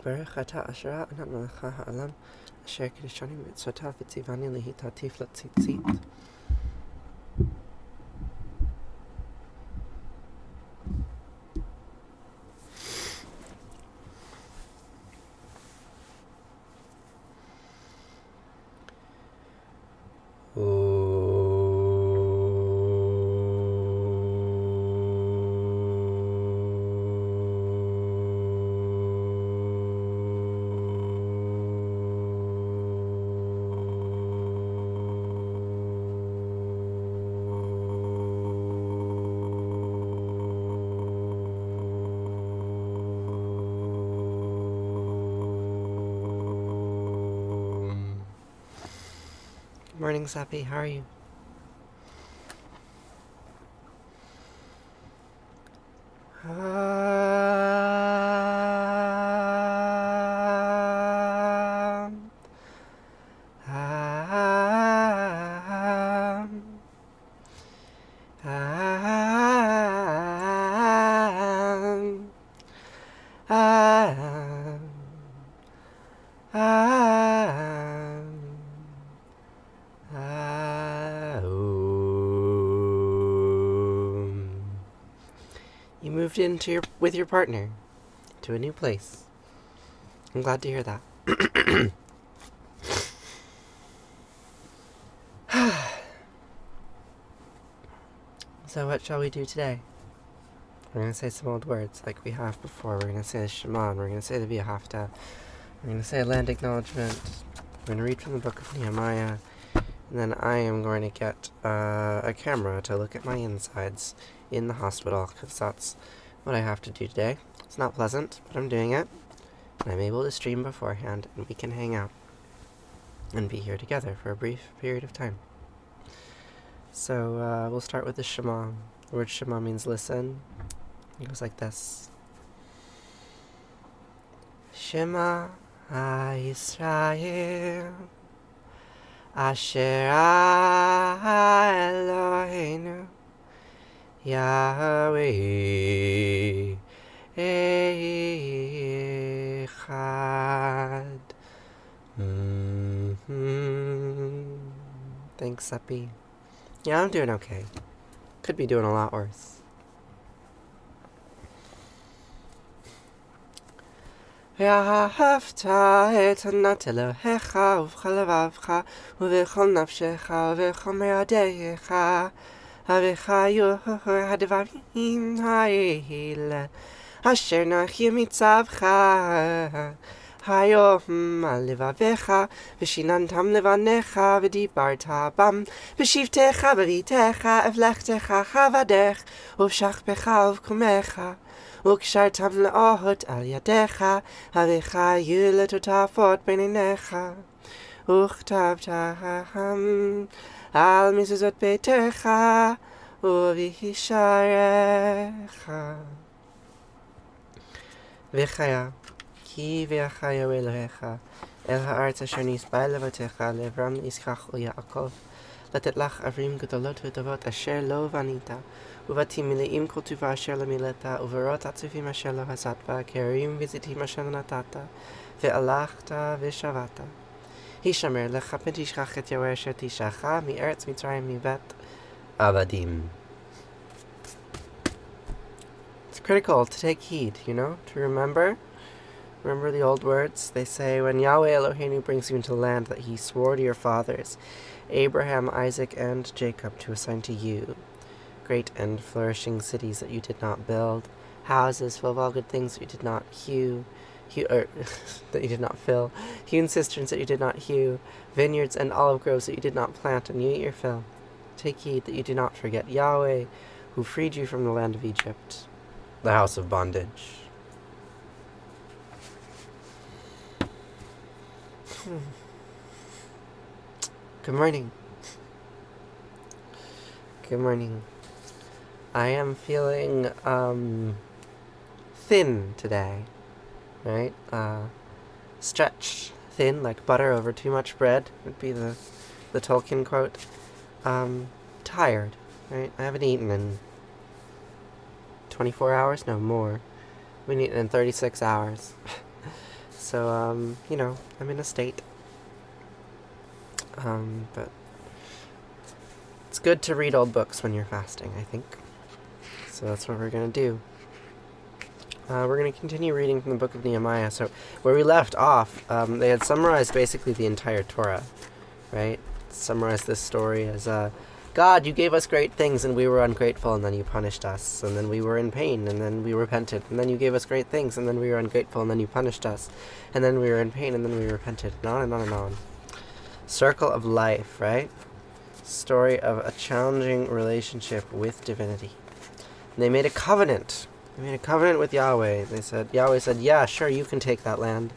Baruch atah asher ha'anat melecha ha'olam asher kiddushani mitzvotav v'tzivani lehitatif latzitzit. Morning, Sappy. How are you? You moved with your partner to a new place. I'm glad to hear that. So what shall we do today? We're going to say some old words like we have before. We're going to say the Shema, and we're going to say the Vahafta. We're going to say a land acknowledgement. We're going to read from the book of Nehemiah. And then I am going to get a camera to look at my insides in the hospital, because that's what I have to do today. It's not pleasant, but I'm doing it. And I'm able to stream beforehand, and we can hang out and be here together for a brief period of time. So we'll start with the Shema. The word Shema means listen. It goes like this. Shema Yisrael Asher Eloheinu Yahweh Echad. Thanks, Seppi. Yeah, I'm doing okay. Could be doing a lot worse. Vahafta et hanat Elohecha uv'chol levavcha uv'chol nafshecha uv'chol me'adeyecha Havechayor hadvarim ha'ele asher nachim mitzavcha Hayom al levavecha v'shinantam levanecha v'dibarta bam v'shivtecha v'vitecha evlechtecha chavadech uv'shachpecha uv'kumecha Ukshartam le'ohot al yadecha, havechayu letotafot beinecha. Uchtabtaham al mizuzot beitecha, uvihisharecha. V'chaya, ki v'achayu Elohecha, el ha'aretz asher nisba levatecha, le'avram Yitzchak u'Yaakov, לתת לך ערים גדולות וטובות אשר לא בנית, ובתים מלאים כל טובה אשר לא מילאת, וברות עצובים אשר לא עשת, כרים וזיתים אשר לא נתת, והלכת ושבת. הישמר לך ותשכח את יהוה אשר תישך מארץ מצרים מבית עבדים. It's critical to take heed, to remember. Remember the old words? They say, when Yahweh Eloheinu brings you into the land that he swore to your fathers, Abraham, Isaac, and Jacob, to assign to you, great and flourishing cities that you did not build, houses full of all good things that you did not that you did not fill, hewn cisterns that you did not hew, vineyards and olive groves that you did not plant, and you eat your fill. Take heed that you do not forget Yahweh, who freed you from the land of Egypt, the house of bondage. Good morning. Good morning. I am feeling thin today, right? Stretched thin, like butter over too much bread, would be the Tolkien quote. Tired, right? I haven't eaten in 24 hours? No, more. I've been eating in 36 hours. So, I'm in a state. But it's good to read old books when you're fasting, I think. So that's what we're going to do. We're going to continue reading from the book of Nehemiah. So where we left off, they had summarized basically the entire Torah, right? Summarized this story as, God, you gave us great things and we were ungrateful, and then you punished us, and then we were in pain, and then we repented, and then you gave us great things, and then we were ungrateful, and then you punished us, and then we were in pain, and then we repented, and on and on and on. Circle of life, right? Story of a challenging relationship with divinity. And they made a covenant. They made a covenant with Yahweh. Yahweh said, yeah, sure, you can take that land.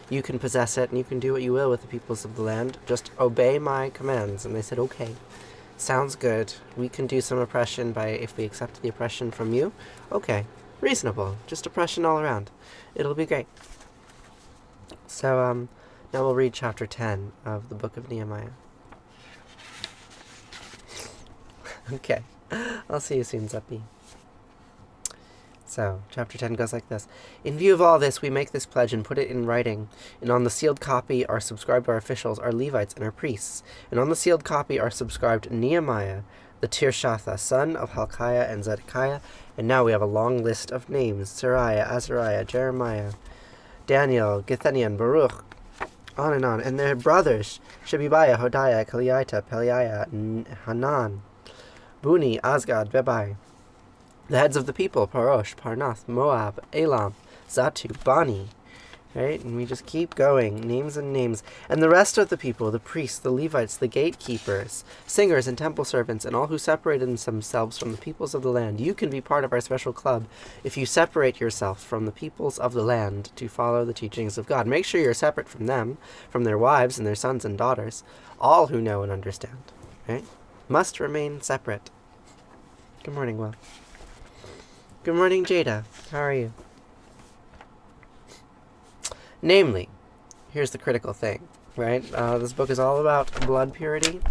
You can possess it, and you can do what you will with the peoples of the land. Just obey my commands. And they said, okay, sounds good. We can do some oppression if we accept the oppression from you. Okay, reasonable. Just oppression all around. It'll be great. So, now we'll read chapter 10 of the book of Nehemiah. Okay, I'll see you soon, Zeppy. So, chapter 10 goes like this. In view of all this, we make this pledge and put it in writing, and on the sealed copy are subscribed our officials, our Levites, and our priests. And on the sealed copy are subscribed Nehemiah, the Tirshatha, son of Hilkiah and Zedekiah. And now we have a long list of names: Sariah, Azariah, Jeremiah, Daniel, Githanian, Baruch, on, and their brothers, Shebibiah, Hodiah, Kaliita, Peliah, Hanan, Buni, Azgad, Bebai. The heads of the people: Parosh, Parnath, Moab, Elam, Zatu, Bani. Right? And we just keep going, names and names. And the rest of the people, the priests, the Levites, the gatekeepers, singers and temple servants, and all who separated themselves from the peoples of the land. You can be part of our special club if you separate yourself from the peoples of the land to follow the teachings of God. Make sure you're separate from them, from their wives and their sons and daughters, all who know and understand. Right? Must remain separate. Good morning, Will. Good morning, Jada. How are you? Namely, here's the critical thing, right? This book is all about blood purity.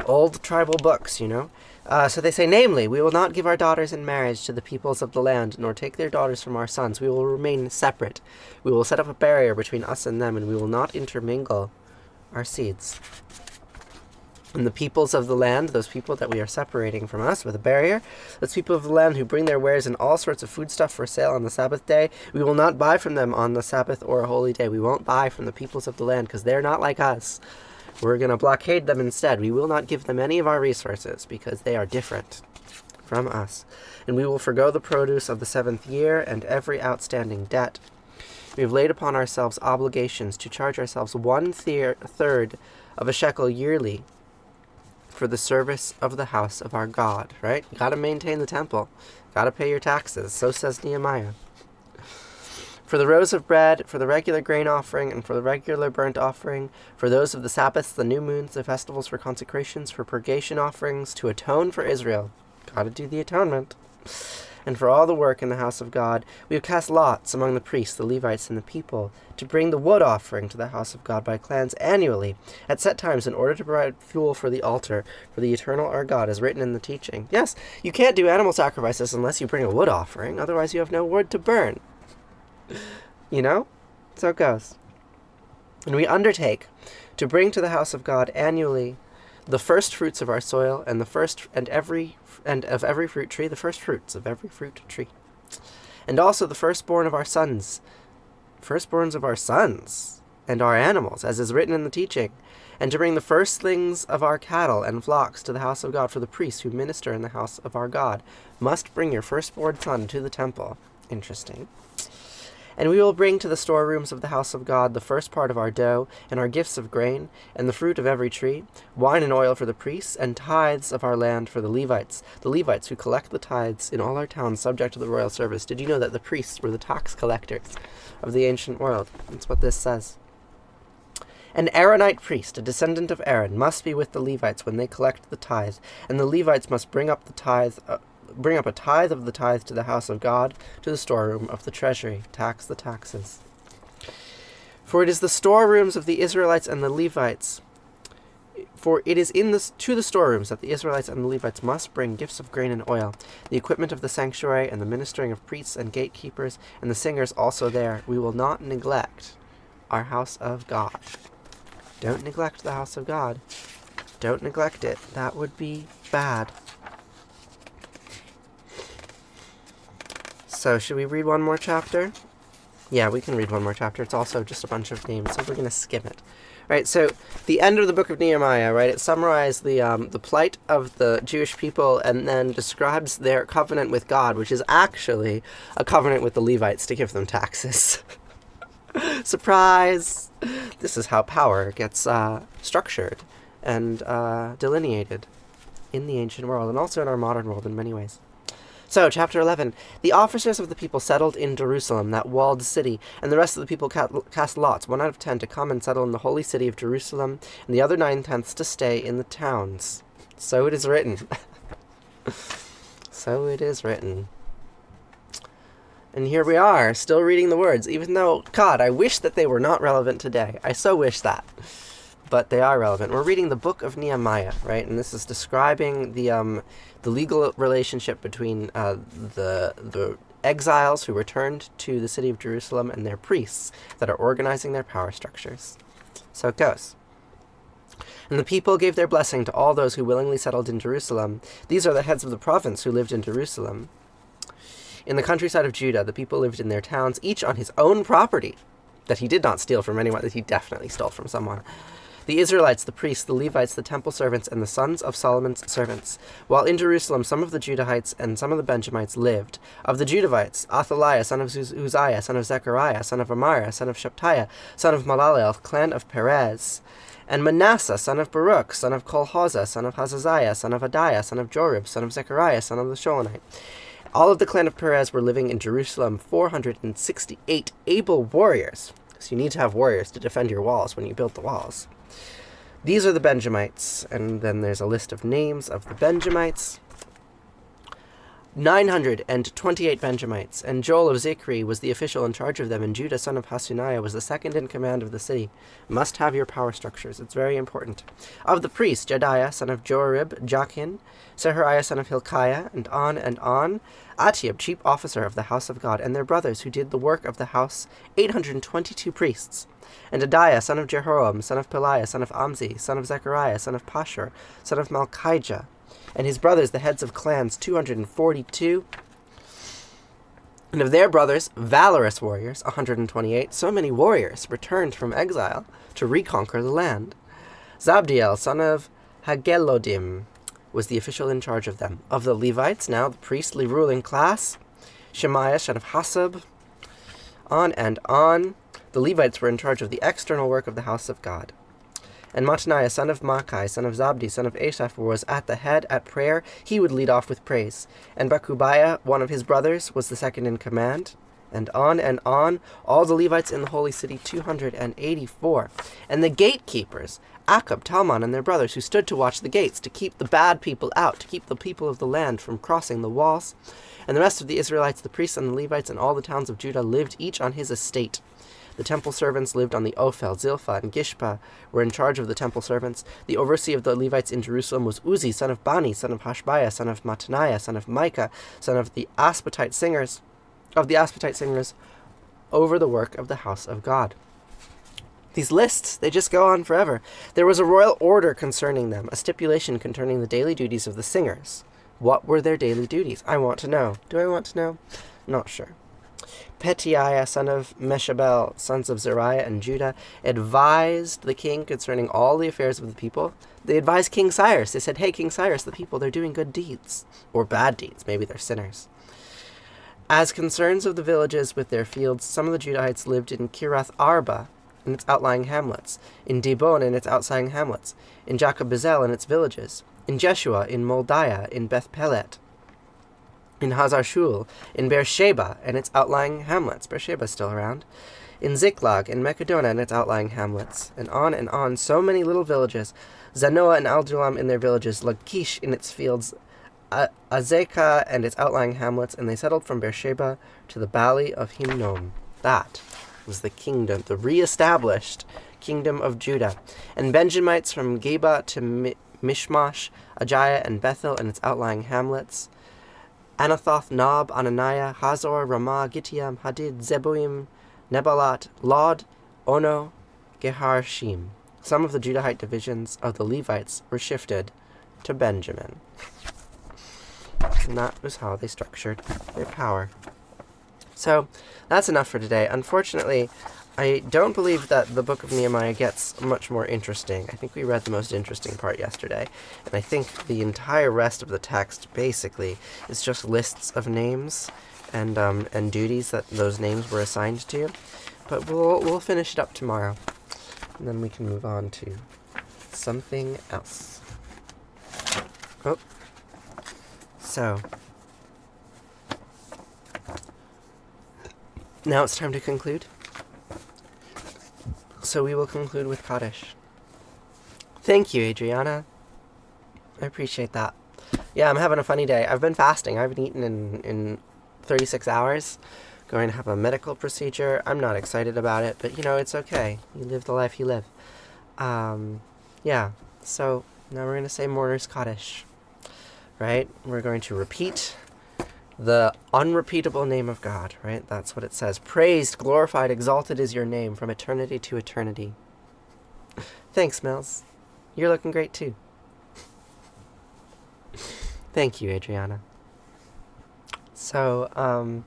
Old tribal books, So they say, namely, we will not give our daughters in marriage to the peoples of the land, nor take their daughters from our sons. We will remain separate. We will set up a barrier between us and them, and we will not intermingle our seeds. And the peoples of the land, those people that we are separating from us with a barrier, those people of the land who bring their wares and all sorts of foodstuff for sale on the Sabbath day, we will not buy from them on the Sabbath or a holy day. We won't buy from the peoples of the land because they're not like us. We're going to blockade them instead. We will not give them any of our resources because they are different from us. And we will forgo the produce of the 7th year and every outstanding debt. We have laid upon ourselves obligations to charge ourselves 1/3 of a shekel yearly for the service of the house of our God, right? You got to maintain the temple. Got to pay your taxes. So says Nehemiah. For the rows of bread, for the regular grain offering, and for the regular burnt offering, for those of the Sabbaths, the new moons, the festivals, for consecrations, for purgation offerings, to atone for Israel. Got to do the atonement. And for all the work in the house of God, we have cast lots among the priests, the Levites, and the people, to bring the wood offering to the house of God by clans annually, at set times, in order to provide fuel for the altar, for the eternal our God, as written in the teaching. Yes, you can't do animal sacrifices unless you bring a wood offering, otherwise you have no wood to burn. So it goes. And we undertake to bring to the house of God annually the first fruits of our soil, and of every fruit tree, the first fruits of every fruit tree, and also the firstborns of our sons, and our animals, as is written in the teaching, and to bring the firstlings of our cattle and flocks to the house of God. For the priests who minister in the house of our God must bring your firstborn son to the temple. Interesting. And we will bring to the storerooms of the house of God the first part of our dough, and our gifts of grain, and the fruit of every tree, wine and oil for the priests, and tithes of our land for the Levites who collect the tithes in all our towns subject to the royal service. Did you know that the priests were the tax collectors of the ancient world? That's what this says. An Aaronite priest, a descendant of Aaron, must be with the Levites when they collect the tithe, and the Levites must bring up a tithe of the tithe to the house of God, to the storeroom of the treasury. Tax the taxes. For it is the storerooms of the Israelites and the Levites. For it is to the storerooms that the Israelites and the Levites must bring gifts of grain and oil, the equipment of the sanctuary, and the ministering of priests and gatekeepers, and the singers also there. We will not neglect our house of God. Don't neglect the house of God. Don't neglect it. That would be bad. So, should we read one more chapter? Yeah, we can read one more chapter. It's also just a bunch of names, so we're going to skim it. Right, so the end of the book of Nehemiah, right, it summarized the plight of the Jewish people and then describes their covenant with God, which is actually a covenant with the Levites to give them taxes. Surprise! This is how power gets structured and delineated in the ancient world, and also in our modern world in many ways. So, chapter 11. The officers of the people settled in Jerusalem, that walled city, and the rest of the people cast lots, 1 out of 10, to come and settle in the holy city of Jerusalem, and the other 9/10 to stay in the towns. So it is written. So it is written. And here we are, still reading the words, even though, God, I wish that they were not relevant today. I so wish that. But they are relevant. We're reading the book of Nehemiah, right? And this is describing the legal relationship between the exiles who returned to the city of Jerusalem and their priests that are organizing their power structures. So it goes. And the people gave their blessing to all those who willingly settled in Jerusalem. These are the heads of the province who lived in Jerusalem. In the countryside of Judah, the people lived in their towns, each on his own property, that he did not steal from anyone, that he definitely stole from someone. The Israelites, the priests, the Levites, the temple servants, and the sons of Solomon's servants. While in Jerusalem, some of the Judahites and some of the Benjamites lived. Of the Judahites, Athaliah, son of Uzziah, son of Zechariah, son of Amariah, son of Sheptiah, son of Malalel, clan of Perez. And Manasseh, son of Baruch, son of Kolhozah, son of Hazaziah, son of Adiah, son of Jorib, son of Zechariah, son of the Sholonite. All of the clan of Perez were living in Jerusalem, 468 able warriors. So you need to have warriors to defend your walls when you build the walls. These are the Benjamites, and then there's a list of names of the Benjamites. 928 Benjamites, and Joel of Zikri was the official in charge of them, and Judah, son of Hasuniah, was the second in command of the city. Must have your power structures. It's very important. Of the priests, Jediah, son of Jorib, Jachin, Sehariah, son of Hilkiah, and on, Atiab, chief officer of the house of God, and their brothers who did the work of the house, 822 priests. And Adiah, son of Jehoram, son of Peliah, son of Amzi, son of Zechariah, son of Pashur, son of Malchijah, and his brothers, the heads of clans, 242. And of their brothers, valorous warriors, 128. So many warriors returned from exile to reconquer the land. Zabdiel, son of Hagelodim, was the official in charge of them. Of the Levites, now the priestly ruling class, Shemaiah, son of Hasab, on and on. The Levites were in charge of the external work of the house of God. And Mattaniah, son of Machi, son of Zabdi, son of Asaph, was at the head at prayer. He would lead off with praise. And Bakubiah, one of his brothers, was the second in command. And on, all the Levites in the holy city, 284. And the gatekeepers, Akab, Talmon, and their brothers, who stood to watch the gates, to keep the bad people out, to keep the people of the land from crossing the walls. And the rest of the Israelites, the priests and the Levites, and all the towns of Judah lived each on his estate. The temple servants lived on the Ophel, Zilpha, and Gishpa, were in charge of the temple servants. The overseer of the Levites in Jerusalem was Uzi, son of Bani, son of Hashbiah, son of Mattaniah, son of Micah, son of the Aspatite singers, over the work of the house of God. These lists, they just go on forever. There was a royal order concerning them, a stipulation concerning the daily duties of the singers. What were their daily duties? I want to know. Do I want to know? Not sure. Petiah, son of Meshabel, sons of Zariah and Judah, advised the king concerning all the affairs of the people. They advised King Cyrus. They said, hey, King Cyrus, the people, they're doing good deeds. Or bad deeds. Maybe they're sinners. As concerns of the villages with their fields, some of the Judahites lived in Kirath Arba and its outlying hamlets, in Dibon and its outlying hamlets, in Jacobezel and its villages, in Jeshua, in Moldiah, in Beth Pelet, in Hazar Shul, in Beersheba and its outlying hamlets. Beersheba's still around. In Ziklag, in Macedonia and its outlying hamlets. And on, so many little villages. Zanoah and Aldulam in their villages. Lachish in its fields. Azekah and its outlying hamlets. And they settled from Beersheba to the valley of Hinnom. That was the kingdom, the re-established kingdom of Judah. And Benjamites from Geba to Mishmash, Ajiah and Bethel and its outlying hamlets. Anathoth, Nob, Ananiah, Hazor, Ramah, Gittiam, Hadid, Zeboim, Nebalat, Lod, Ono Geharshim. Some of the Judahite divisions of the Levites were shifted to Benjamin. And that was how they structured their power. So, that's enough for today. Unfortunately, I don't believe that the book of Nehemiah gets much more interesting. I think we read the most interesting part yesterday, and I think the entire rest of the text, basically, is just lists of names and duties that those names were assigned to. But we'll finish it up tomorrow, and then we can move on to something else. Oh. So, now it's time to conclude. So we will conclude with Kaddish. Thank you, Adriana. I appreciate that. Yeah, I'm having a funny day. I've been fasting. I haven't eaten in 36 hours. Going to have a medical procedure. I'm not excited about it, but it's okay. You live the life you live. Yeah, so now we're going to say Mourner's Kaddish. Right? We're going to repeat the unrepeatable name of God, right? That's what it says. Praised, glorified, exalted is your name from eternity to eternity. Thanks, Mills. You're looking great too. Thank you, Adriana. So,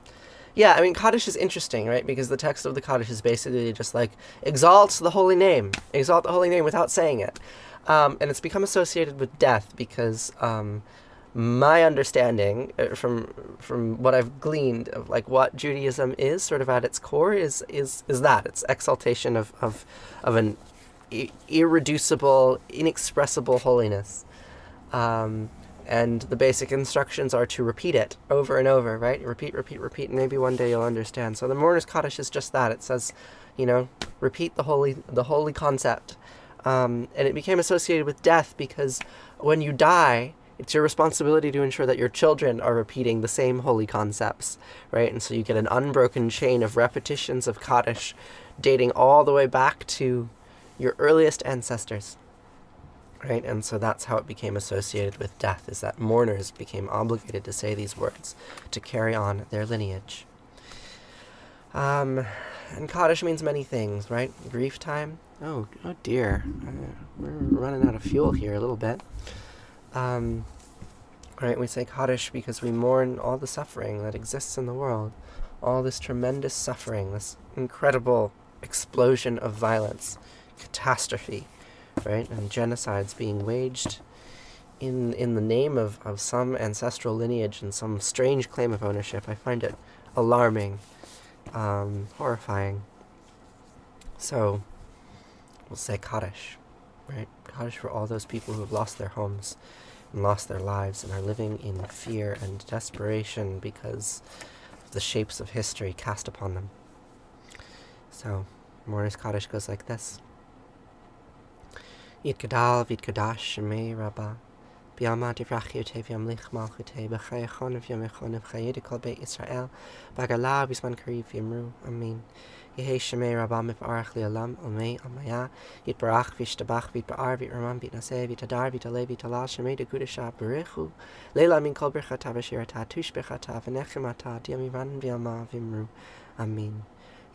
Kaddish is interesting, right? Because the text of the Kaddish is basically just like, exalt the holy name. Exalt the holy name without saying it. And it's become associated with death because, my understanding from what I've gleaned of like what Judaism is sort of at its core is that it's exaltation of an irreducible, inexpressible holiness, and the basic instructions are to repeat it over and over, right? Repeat, and maybe one day you'll understand. So the Mourner's Kaddish is just that. It says, repeat the holy concept, and it became associated with death because when you die, it's your responsibility to ensure that your children are repeating the same holy concepts, right? And so you get an unbroken chain of repetitions of Kaddish dating all the way back to your earliest ancestors, right? And so that's how it became associated with death, is that mourners became obligated to say these words to carry on their lineage. And Kaddish means many things, right? Grief time. Oh dear. We're running out of fuel here a little bit. Right, we say Kaddish because we mourn all the suffering that exists in the world, all this tremendous suffering, this incredible explosion of violence, catastrophe, right, and genocides being waged in the name of some ancestral lineage and some strange claim of ownership. I find it alarming, horrifying. So, we'll say Kaddish, right? Kaddish for all those people who have lost their homes and lost their lives and are living in fear and desperation because of the shapes of history cast upon them. So, Mourner's Kaddish goes like this. Yid Gadal, Vid Kadash, Shema Rabbah, Biama Divrachiote, Viamlich Malchute, Bechayachon, Viamechon, Chayedikal Beit Israel, Bagala, Bisman Karib, Vimru, Amen. Yehe Shemei Rabbah Miparach Li'alam, Omei, Amaya, Yitbarach, Vishtabach, Vitbar, Vitramam, Vitnaseh, Vitadar, Vitaleh, Vitalal, Shemei Degudasha, Berechu, Leila Min Kol Birchata, Bashirata, Tush Bechata, Venechimata, Diamivan, Viama, Vimru, Amen.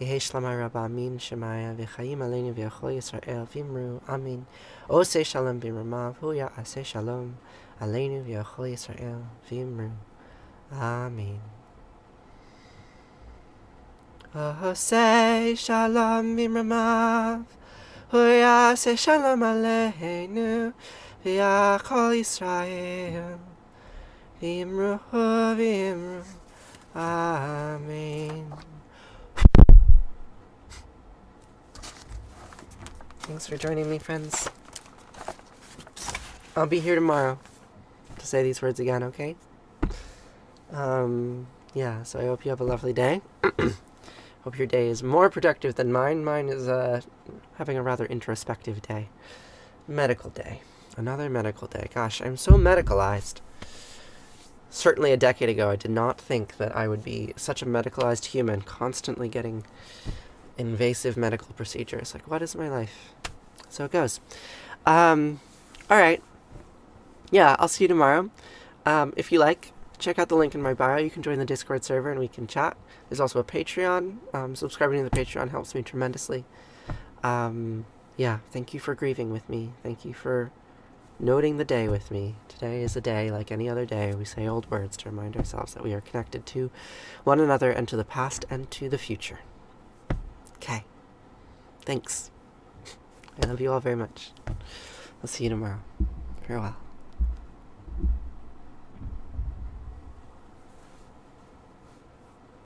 Yehe Shlamai Rabbah, Min, Shemaya, Vichayim Aleinu, Viachol Yisrael, Vimru, Amen. Ose Shalom Bimramav, Huya Ase Shalom, Aleinu, Viachol Yisrael, Vimru, Amen. Say shalom bimramav, huya say shalom aleinu, v'yachol Yisrael, v'imru, v'imru, amen. Thanks for joining me, friends. I'll be here tomorrow to say these words again, okay? So I hope you have a lovely day. Hope your day is more productive than mine. Mine is having a rather introspective day. Medical day. Another medical day. Gosh, I'm so medicalized. Certainly a decade ago, I did not think that I would be such a medicalized human, constantly getting invasive medical procedures. Like, what is my life? So it goes. Alright. Yeah, I'll see you tomorrow. If you like, check out the link in my bio. You can join the Discord server and we can chat. There's also a Patreon. Subscribing to the Patreon helps me tremendously. Yeah, thank you for grieving with me. Thank you for noting the day with me. Today is a day like any other day. We say old words to remind ourselves that we are connected to one another and to the past and to the future. Okay. Thanks. I love you all very much. I'll see you tomorrow. Farewell.